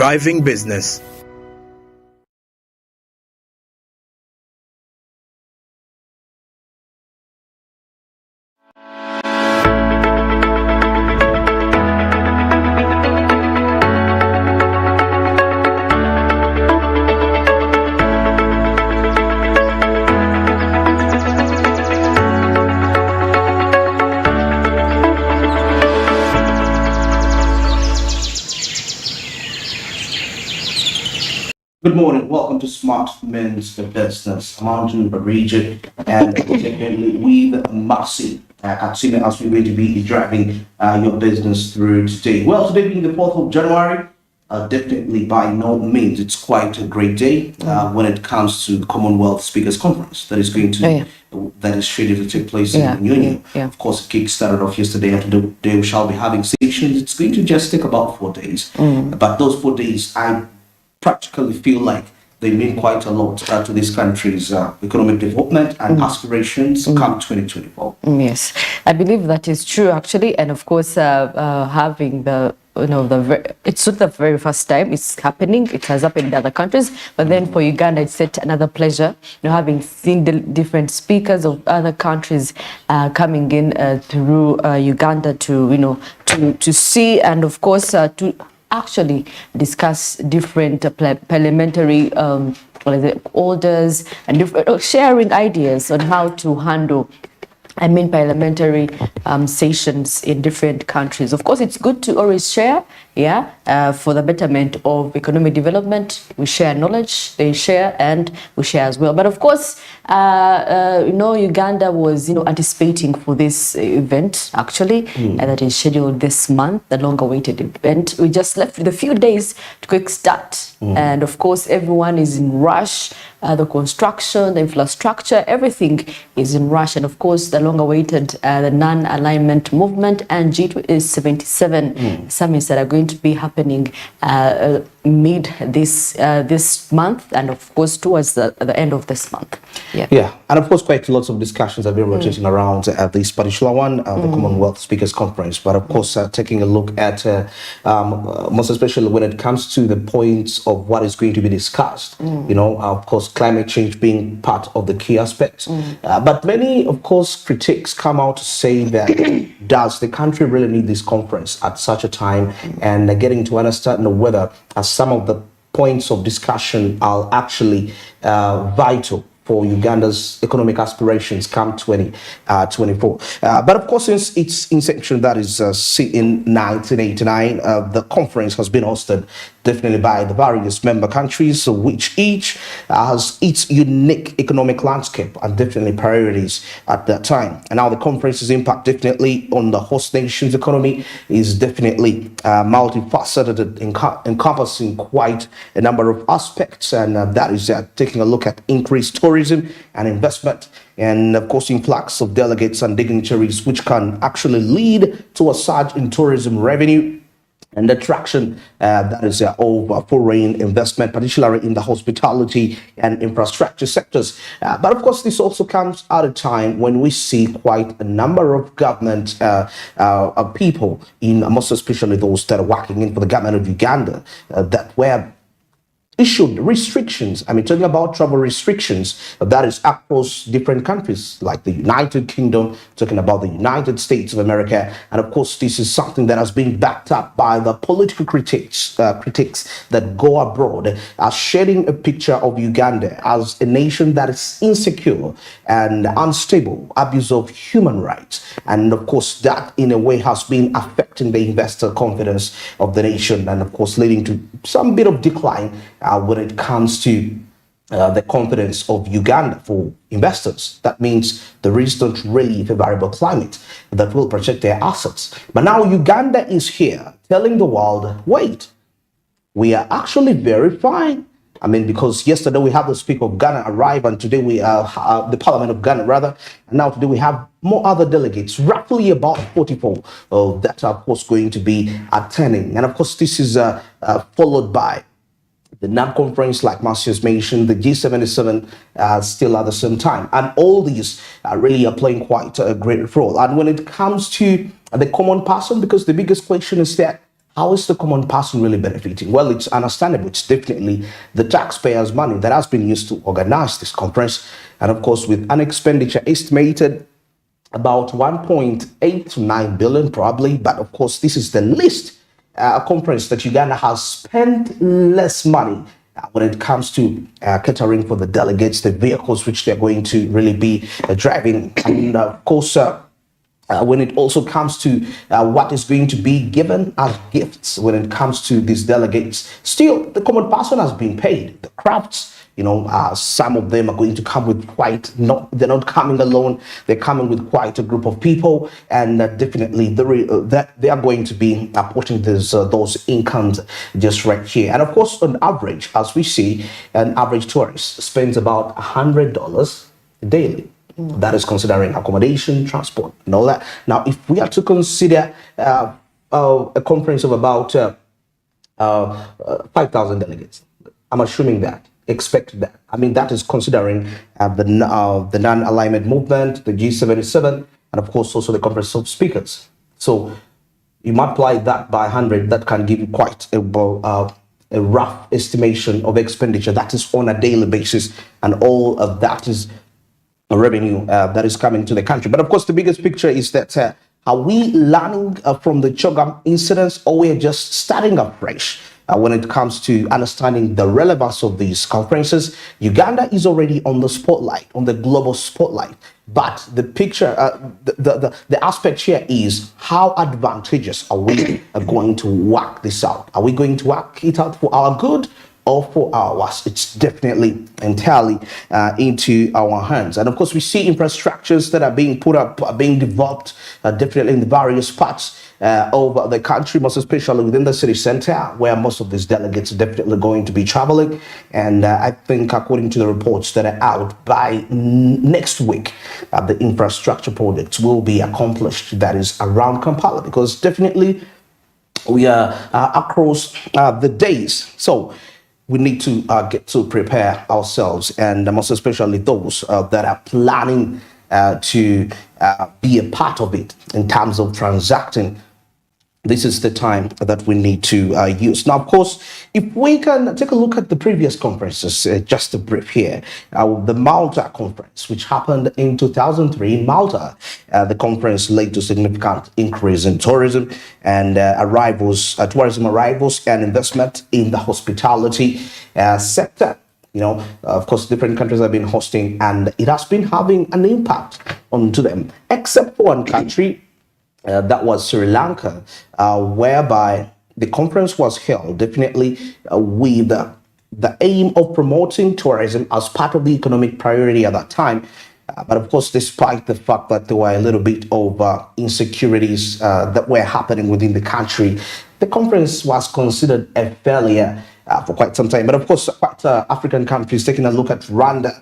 driving business. Good morning. Welcome to Smart Men's Business. I'm Anton Barija, and definitely with Marcy as we're going to be driving your business through today. Well, today being the 4th of January, definitely by no means it's quite a great day when it comes to the Commonwealth Speakers Conference that is going to that is scheduled to take place in Union. Of course, the kick started off yesterday, and today we shall be having sessions. It's going to just take about 4 days, but those 4 days I practically feel like they mean quite a lot to this country's economic development and aspirations come 2024. Yes, I believe that is true actually, and of course having the it's not the very first time it's happening. It has happened in other countries, but then for Uganda it's set another pleasure, having seen the different speakers of other countries coming in through Uganda to to see, and of course to actually discuss different parliamentary orders and sharing ideas on how to handle parliamentary sessions in different countries. Of course, it's good to always share, for the betterment of economic development. We share knowledge, they share, and we share as well. But of course, Uganda was, anticipating for this event actually, that is scheduled this month, the long-awaited event. We just left with a few days to quick start, and of course, everyone is in rush. The construction, the infrastructure, everything is in rush, and of course, the long-awaited the non-alignment movement and G77 summits that are going to be happening mid this month, and of course towards the end of this month. And of course quite lots of discussions have been rotating around this particular one, the Commonwealth Speakers Conference, but of course taking a look at most especially when it comes to the points of what is going to be discussed, of course climate change being part of the key aspects, but many of course critics come out to say that does the country really need this conference at such a time, and getting to understand whether some of the points of discussion are actually vital for Uganda's economic aspirations come 2024. But of course, since its inception, that is in 1989, the conference has been hosted definitely by the various member countries, which each has its unique economic landscape and definitely priorities at that time. And now the conference's impact definitely on the host nation's economy is definitely multifaceted, encompassing quite a number of aspects, and that is taking a look at increased tourism and investment, and of course influx of delegates and dignitaries, which can actually lead to a surge in tourism revenue and attraction that is of foreign investment, particularly in the hospitality and infrastructure sectors. But of course, this also comes at a time when we see quite a number of government people, most especially those that are working in for the government of Uganda, that were issued restrictions. Talking about travel restrictions, that is across different countries like the United Kingdom, talking about the United States of America. And of course, this is something that has been backed up by the political critics that go abroad, sharing a picture of Uganda as a nation that is insecure and unstable, abuse of human rights. And of course, that in a way has been affecting the investor confidence of the nation, and of course, leading to some bit of decline when it comes to the confidence of Uganda for investors. That means there is not really a favorable climate that will protect their assets. But now Uganda is here telling the world, wait, we are actually very fine. Because yesterday we had the Speaker of Ghana arrive, and today we have the Parliament of Ghana, rather. And now today we have more other delegates, roughly about 44, that are, of course, going to be attending. And of course, this is followed by the non-conference, like Marcius mentioned, the G77 still at the same time. And all these really are playing quite a great role. And when it comes to the common person, because the biggest question is that how is the common person really benefiting? Well, it's understandable. It's definitely the taxpayers' money that has been used to organize this conference. And of course, with an expenditure estimated about 1.8 to 9 billion probably. But of course, this is the least conference that Uganda has spent less money when it comes to catering for the delegates, the vehicles which they're going to really be driving. And of course, when it also comes to what is going to be given as gifts when it comes to these delegates, still the common person has been paid. The crafts, some of them are going to come with they're not coming alone. They're coming with quite a group of people, and definitely that they are going to be putting those incomes just right here. And of course, on average, as we see, an average tourist spends about $100 daily. That is considering accommodation, transport, and all that. Now, if we are to consider a conference of about 5,000 delegates, I'm assuming that, expect that. I mean, that is considering the non-alignment movement, the G77, and of course also the conference of speakers. So you multiply that by 100, that can give you quite a rough estimation of expenditure that is on a daily basis, and all of that is revenue that is coming to the country. But of course, the biggest picture is that are we learning from the Chogam incidents, or we're just starting afresh when it comes to understanding the relevance of these conferences? Uganda is already on the spotlight, on the global spotlight. But the picture, the aspect here is how advantageous are we going to work this out? Are we going to work it out for our good or for ours? It's definitely entirely into our hands. And of course, we see infrastructures that are being put up, are being developed definitely in the various parts of the country, most especially within the city center, where most of these delegates are definitely going to be traveling. And I think, according to the reports that are out, by next week, the infrastructure projects will be accomplished. That is around Kampala, because definitely we are across the days. So we need to get to prepare ourselves, and most especially those that are planning to be a part of it in terms of transacting. This is the time that we need to use. Now, of course, if we can take a look at the previous conferences, just a brief here. The Malta conference, which happened in 2003 in Malta, the conference led to significant increase in tourism and tourism arrivals and investment in the hospitality sector. Of course, different countries have been hosting, and it has been having an impact onto them, except for one country. That was Sri Lanka, whereby the conference was held definitely with the aim of promoting tourism as part of the economic priority at that time. But of course, despite the fact that there were a little bit of insecurities that were happening within the country, the conference was considered a failure for quite some time. But of course, quite African countries, taking a look at Rwanda,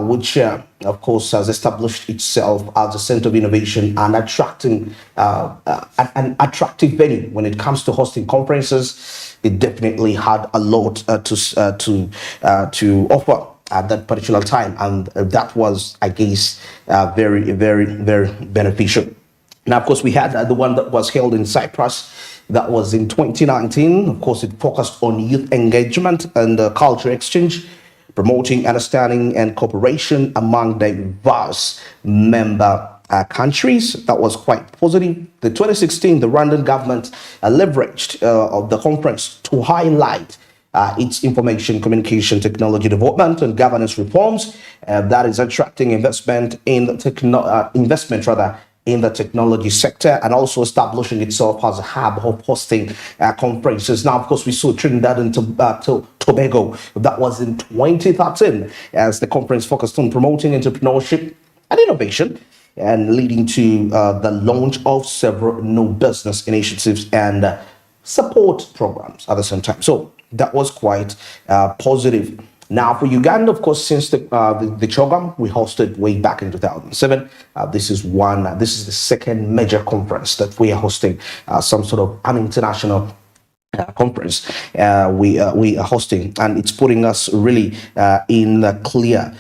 which, of course, has established itself as a center of innovation and attracting an attractive venue when it comes to hosting conferences. It definitely had a lot to offer at that particular time, and that was, I guess, very, very, very beneficial. Now, of course, we had the one that was held in Cyprus. That was in 2019. Of course, it focused on youth engagement and culture exchange, promoting understanding and cooperation among diverse member countries. That was quite positive. The 2016, the Rwandan government leveraged of the conference to highlight its information communication technology development and governance reforms that is attracting investment in the in the technology sector, and also establishing itself as a hub of hosting conferences. Now, of course, we saw Trinidad and Tobago. That was in 2013, as the conference focused on promoting entrepreneurship and innovation, and leading to the launch of several new business initiatives and support programs at the same time. So that was quite positive. Now, for Uganda, of course, since the Chogam we hosted way back in 2007, this is the second major conference that we are hosting, some sort of an international conference we are hosting, and it's putting us really in a clear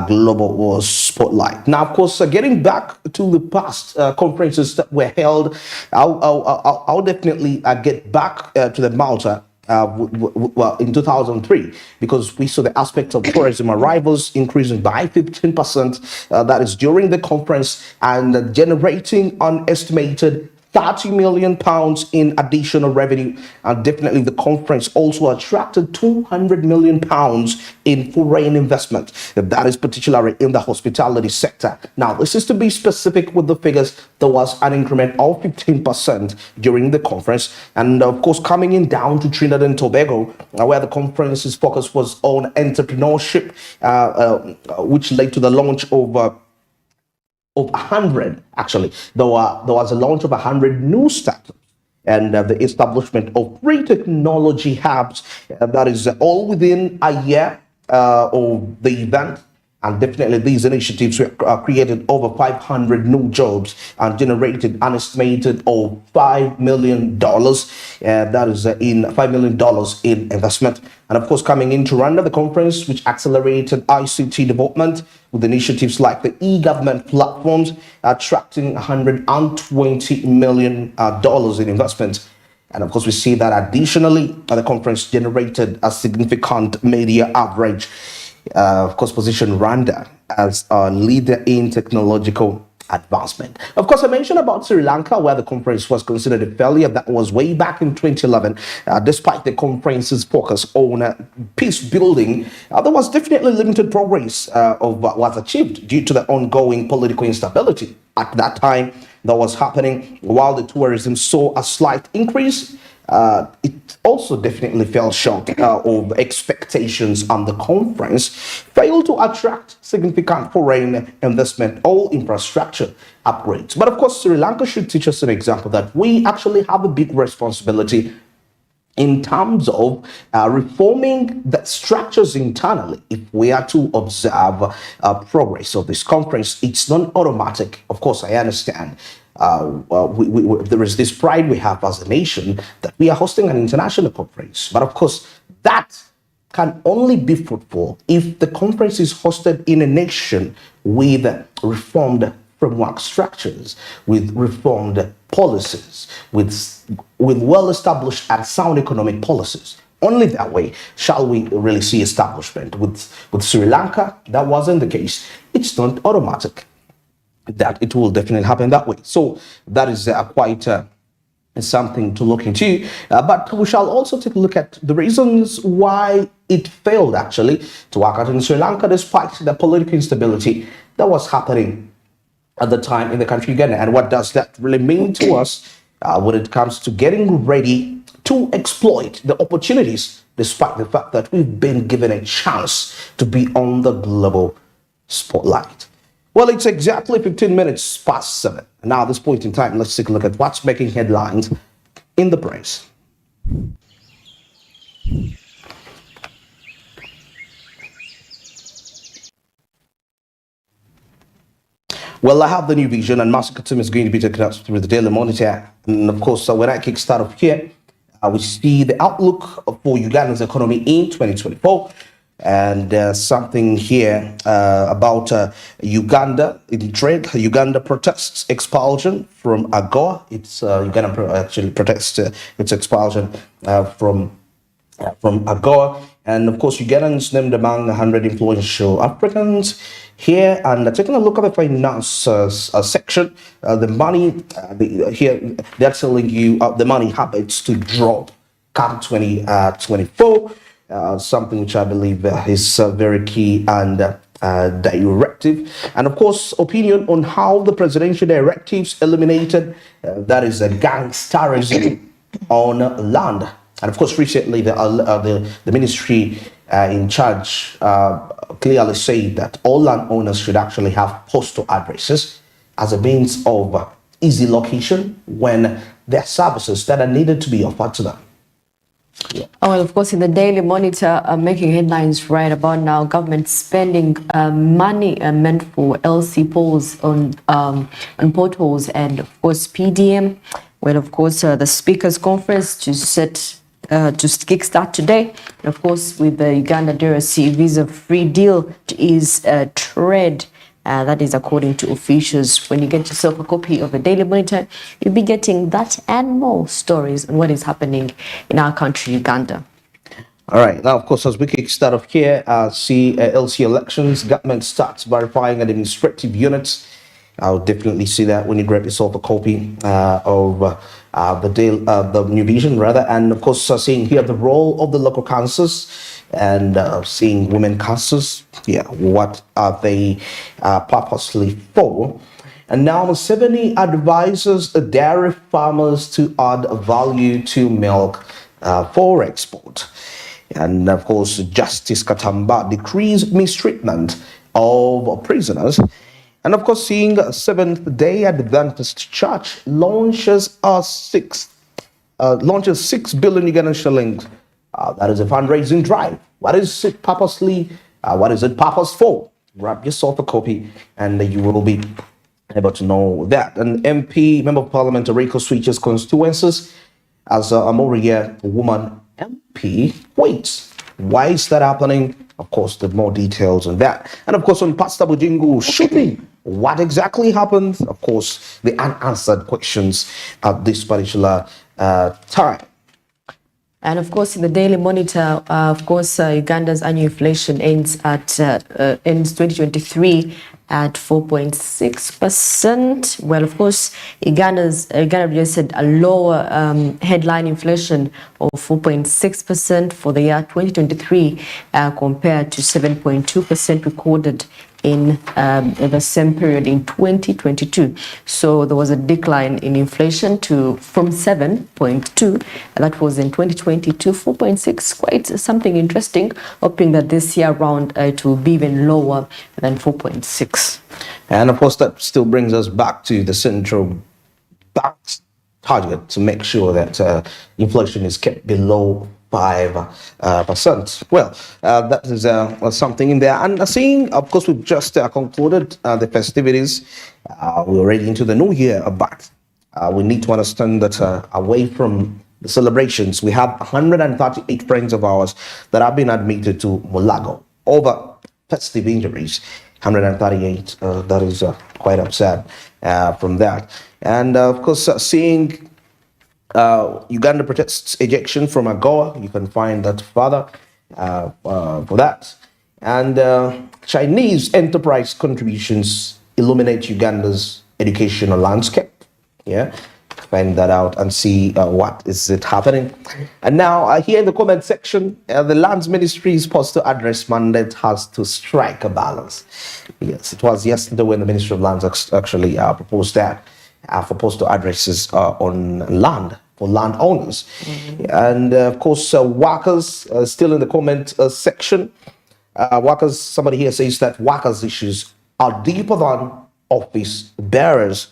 global spotlight. Now, of course, getting back to the past conferences that were held, I'll definitely get back to the Malta. Well, in 2003, because we saw the aspect of tourism arrivals increasing by 15%, that is during the conference, and generating an estimated 30 million pounds in additional revenue. And definitely the conference also attracted 200 million pounds in foreign investment. That is particularly in the hospitality sector. Now, this is to be specific with the figures. There was an increment of 15% during the conference. And of course, coming in down to Trinidad and Tobago, where the conference's focus was on entrepreneurship, which led to the launch of 100, actually. There was a launch of 100 new startups, and the establishment of 3 technology hubs. That is all within a year of the event. And definitely these initiatives created over 500 new jobs and generated an estimated of $5 million. That is in $5 million in investment. And of course, coming in to run the conference, which accelerated ICT development with initiatives like the e-government platforms, attracting $120 million in investment. And of course, we see that additionally, the conference generated a significant media average. Of course, position Rwanda as a leader in technological advancement. Of course, I mentioned about Sri Lanka, where the conference was considered a failure. That was way back in 2011. Despite the conference's focus on peace building, there was definitely limited progress of what was achieved due to the ongoing political instability at that time that was happening. While the tourism saw a slight increase, it also definitely fell short of expectations, and the conference failed to attract significant foreign investment or infrastructure upgrades. But of course, Sri Lanka should teach us an example that we actually have a big responsibility in terms of reforming the structures internally. If we are to observe progress of this conference, it's not automatic. Of course, I understand. There is this pride we have as a nation that we are hosting an international conference. But of course, that can only be fruitful if the conference is hosted in a nation with reformed framework structures, with reformed policies, with well-established and sound economic policies. Only that way shall we really see establishment. With Sri Lanka, that wasn't the case. It's not automatic that it will definitely happen that way. So that is quite something to look into. But we shall also take a look at the reasons why it failed actually to work out in Sri Lanka, despite the political instability that was happening at the time in the country Uganda. And what does that really mean to us when it comes to getting ready to exploit the opportunities, despite the fact that we've been given a chance to be on the global spotlight? Well, it's exactly 15 minutes past 7. Now, at this point in time, let's take a look at what's making headlines in the press. Well, I have the new vision, and Master Katum is going to be taking us through the Daily Monitor. And of course, when I kickstart off here, we see the outlook for Uganda's economy in 2024. And something here about Uganda in trade. Uganda protests expulsion from AGOA. It's Uganda actually protests its expulsion from AGOA. And of course, Ugandans named among 100 influential Africans here. And taking a look at the finance section, the money here they're telling you the money habits to drop come 2024. Something which I believe is very key and directive. And of course, opinion on how the presidential directives eliminated, that is a gangsterism on land. And of course, recently the ministry in charge clearly said that all landowners should actually have postal addresses as a means of easy location when there are services that are needed to be offered to them. Yeah. Oh, well, of course, in the Daily Monitor, making headlines right about now, government spending money meant for LC polls on potholes and, of course, PDM. Well, of course, the Speakers Conference to set to kickstart today. And of course, with the Uganda DRC visa-free deal to ease trade. That is according to officials. When you get yourself a copy of the Daily Monitor, you'll be getting that and more stories on what is happening in our country, Uganda. All right. Now, of course, as we kickstart off here, LC elections, government starts verifying administrative units. I'll definitely see that when you grab yourself a copy of the New Vision, rather. And of course, seeing here the role of the local councils and seeing women councils. Yeah, what are they purposely for? And now 70 advises the dairy farmers to add value to milk for export. And of course, Justice Katamba decrees mistreatment of prisoners. And of course, seeing Seventh-day Adventist Church launches 6 billion Ugandan shillings. That is a fundraising drive. What is it purposely? What is it purpose for? Grab yourself a copy, and you will be able to know that. An MP, Member of Parliament, Rico switches constituencies as a Moria woman MP waits. Why is that happening? Of course, there's more details on that. And of course, on Pastor Bujingu shooting, what exactly happened? Of course, the unanswered questions at this particular time. And of course, in the Daily Monitor, Uganda's annual inflation ends 2023 at 4.6%. Well, of course, Uganda registered a lower headline inflation of 4.6% for the year 2023 compared to 7.2% recorded in the same period in 2022. So there was a decline in inflation from 7.2, that was in 2022, 4.6, quite something interesting, hoping that this year around it will be even lower than 4.6. And of course, that still brings us back to the central bank's target to make sure that inflation is kept below 5%. Well, that is something in there. And seeing, of course, we've just concluded the festivities. We're already into the new year, but we need to understand that away from the celebrations, we have 138 friends of ours that have been admitted to Mulago over festive injuries. 138, that is quite upset from that. And of course, seeing Uganda protests ejection from AGOA. You can find that further for that. And Chinese enterprise contributions illuminate Uganda's educational landscape. Yeah, find that out and see what is it happening. And now here in the comment section, the Lands Ministry's postal address mandate has to strike a balance. Yes, it was yesterday when the Ministry of Lands actually proposed that. For postal addresses on land for landowners. And of course, workers still in the comment section. Workers, somebody here says that workers' issues are deeper than office bearers.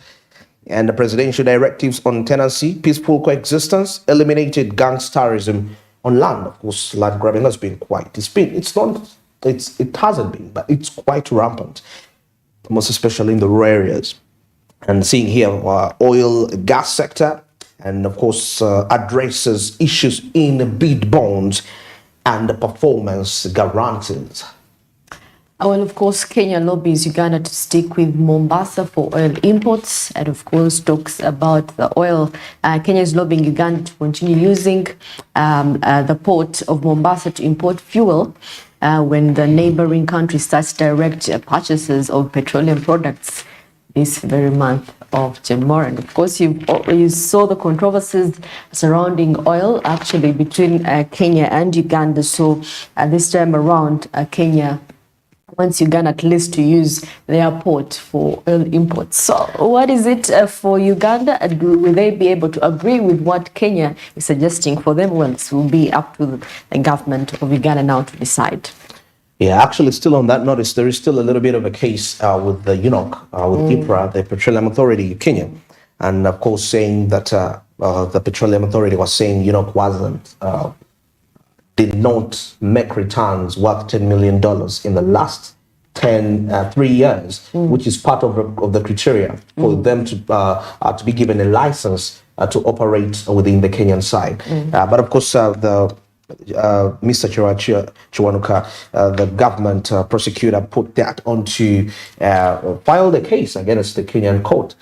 And the presidential directives on tenancy, peaceful coexistence, eliminated gangsterism on land. Of course, land grabbing has been quite. It hasn't been, but it's quite rampant, most especially in the rural areas. And seeing here oil, gas sector, and of course addresses issues in bid bonds and the performance guarantees. Well, of course, Kenya lobbies Uganda to stick with Mombasa for oil imports, and of course talks about the oil. Kenya is lobbying Uganda to continue using the port of Mombasa to import fuel when the neighboring country starts direct purchases of petroleum products this very month of January. And of course, you saw the controversies surrounding oil actually between Kenya and Uganda. So this time around, Kenya wants Uganda at least to use their port for oil imports. So what is it for Uganda? Will they be able to agree with what Kenya is suggesting for them? Well, it will be up to the government of Uganda now to decide. Yeah, actually, still on that notice, there is still a little bit of a case with the UNOC, with IPRA, the Petroleum Authority of Kenya. And of course, saying that the Petroleum Authority was saying UNOC did not make returns worth $10 million in the last 3 years, which is part of the criteria for them to be given a license to operate within the Kenyan side. But of course, Mr. Chiwanuka, the government prosecutor, put that onto filed a case against the Kenyan court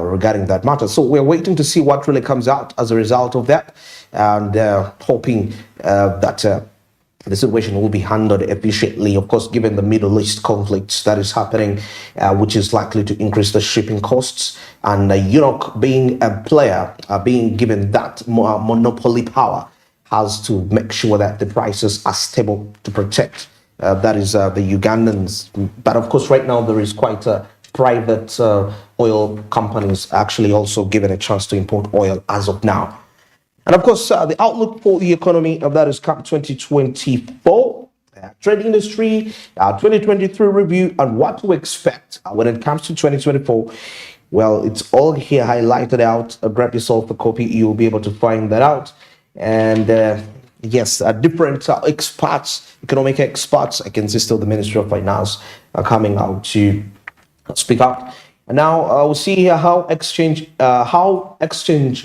regarding that matter. So we're waiting to see what really comes out as a result of that, and hoping that the situation will be handled efficiently, of course, given the Middle East conflict that is happening, which is likely to increase the shipping costs. And Europe, being a player, being given that monopoly power, has to make sure that the prices are stable to protect. That is the Ugandans. But of course, right now there is quite a private oil companies actually also given a chance to import oil as of now. And of course, the outlook for the economy that is CAP 2024, trade industry, 2023 review, and what to expect when it comes to 2024. Well, it's all here highlighted out. Grab yourself a copy. You'll be able to find that out. And yes, different experts, economic experts, I can see still the Ministry of Finance coming out to speak out. And now we'll see here how exchange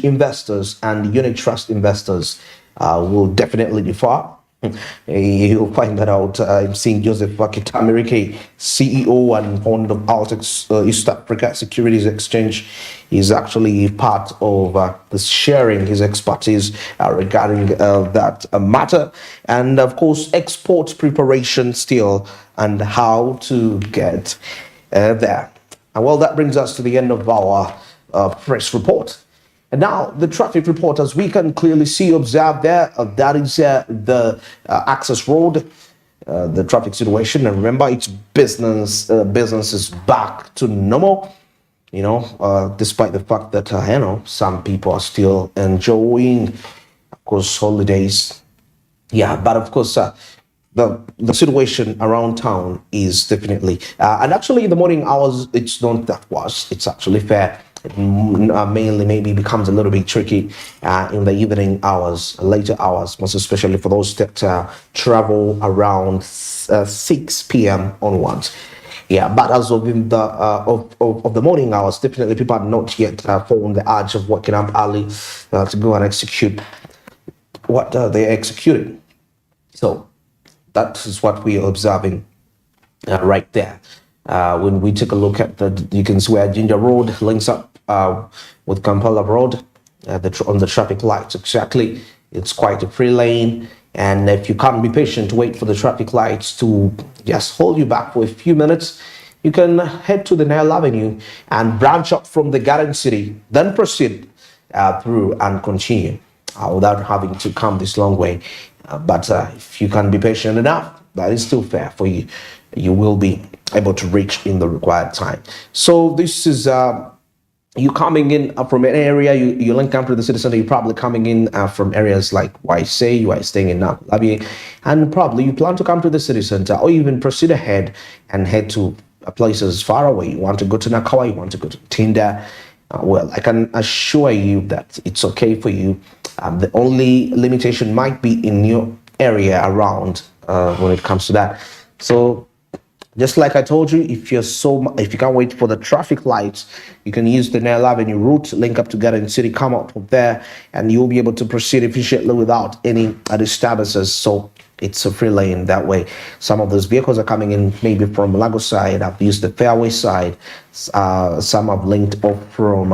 investors and unit trust investors will definitely differ. You'll find that out. I'm seeing Joseph Kitamirike, CEO and founder of Altex East Africa Securities Exchange, is actually part of sharing his expertise regarding that matter. And of course, export preparation still and how to get there. And well, that brings us to the end of our press report. And now the traffic report, as we can clearly see, observe there, that is the access road, the traffic situation. And remember, it's business is back to normal, despite the fact that, some people are still enjoying, of course, holidays. Yeah, but of course, the situation around town is definitely, and actually in the morning hours, it's not that worse. It's actually fair. It mainly maybe becomes a little bit tricky in the evening hours, later hours, most especially for those that travel around 6 p.m. onwards. Yeah, but as of in the of the morning hours, definitely people are not yet on the edge of waking up early to go and execute what they executed. So that is what we are observing right there. When we take a look at you can see where Ginger Road links up with Kampala Road, on the traffic lights. Exactly, it's quite a free lane, and if you can't be patient, wait for the traffic lights to just hold you back for a few minutes, you can head to the Nile Avenue and branch up from the Garden City, then proceed through and continue without having to come this long way. But if you can be patient enough, that is still fair for you. You will be able to reach in the required time. So this is you coming in from an area, you link up to the city center, you're probably coming in from areas like YC, you are staying in Nabi, and probably you plan to come to the city center or even proceed ahead and head to places far away. You want to go to Nakawa, you want to go to Tinda. Well, I can assure you that it's okay for you. The only limitation might be in your area around when it comes to that. So just like I told you, if you can't wait for the traffic lights, you can use the Nile Avenue route, link up to Garden City, come out from there, and you'll be able to proceed efficiently without any disturbances. So it's a free lane that way. Some of those vehicles are coming in maybe from Lagos side. I've used the Fairway side. Some have linked up from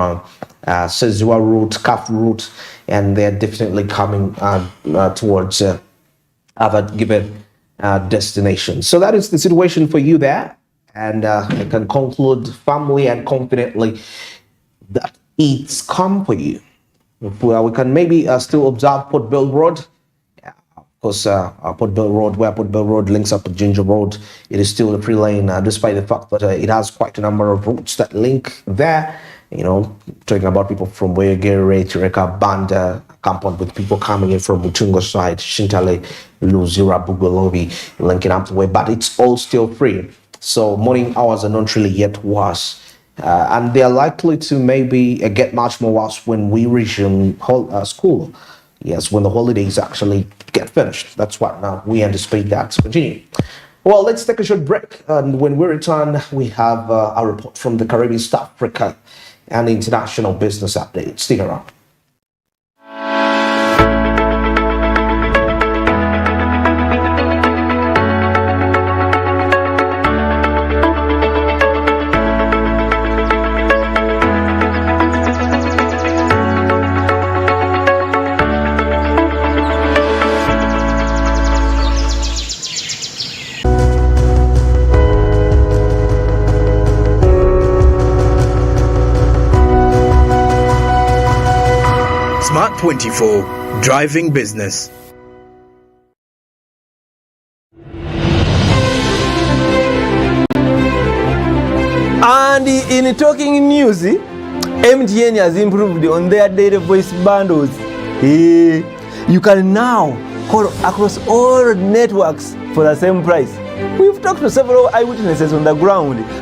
Sezua route, CAF route, and they're definitely coming towards other given destination. So that is the situation for you there, and I can conclude firmly and confidently that it's come for you. We can maybe still observe Port Bell Road. Of course, Port Bell Road, where Port Bell Road links up to Ginger Road, it is still a free lane, despite the fact that it has quite a number of routes that link there. Talking about people from Wegere, Tireka, Banda, compound with people coming in from Mutungo side, Shintale, Luzira, Bugolobi, linking up the way, but it's all still free. So morning hours are not really yet worse. And they are likely to maybe get much more worse when we resume school. Yes, when the holidays actually get finished. That's what now we anticipate that to continue. Well, let's take a short break. And when we return, we have a report from the Caribbean, South Africa, and international business update. Stick around. Smart 24, driving business. And in talking news, MTN has improved on their data voice bundles. You can now call across all networks for the same price. We've talked to several eyewitnesses on the ground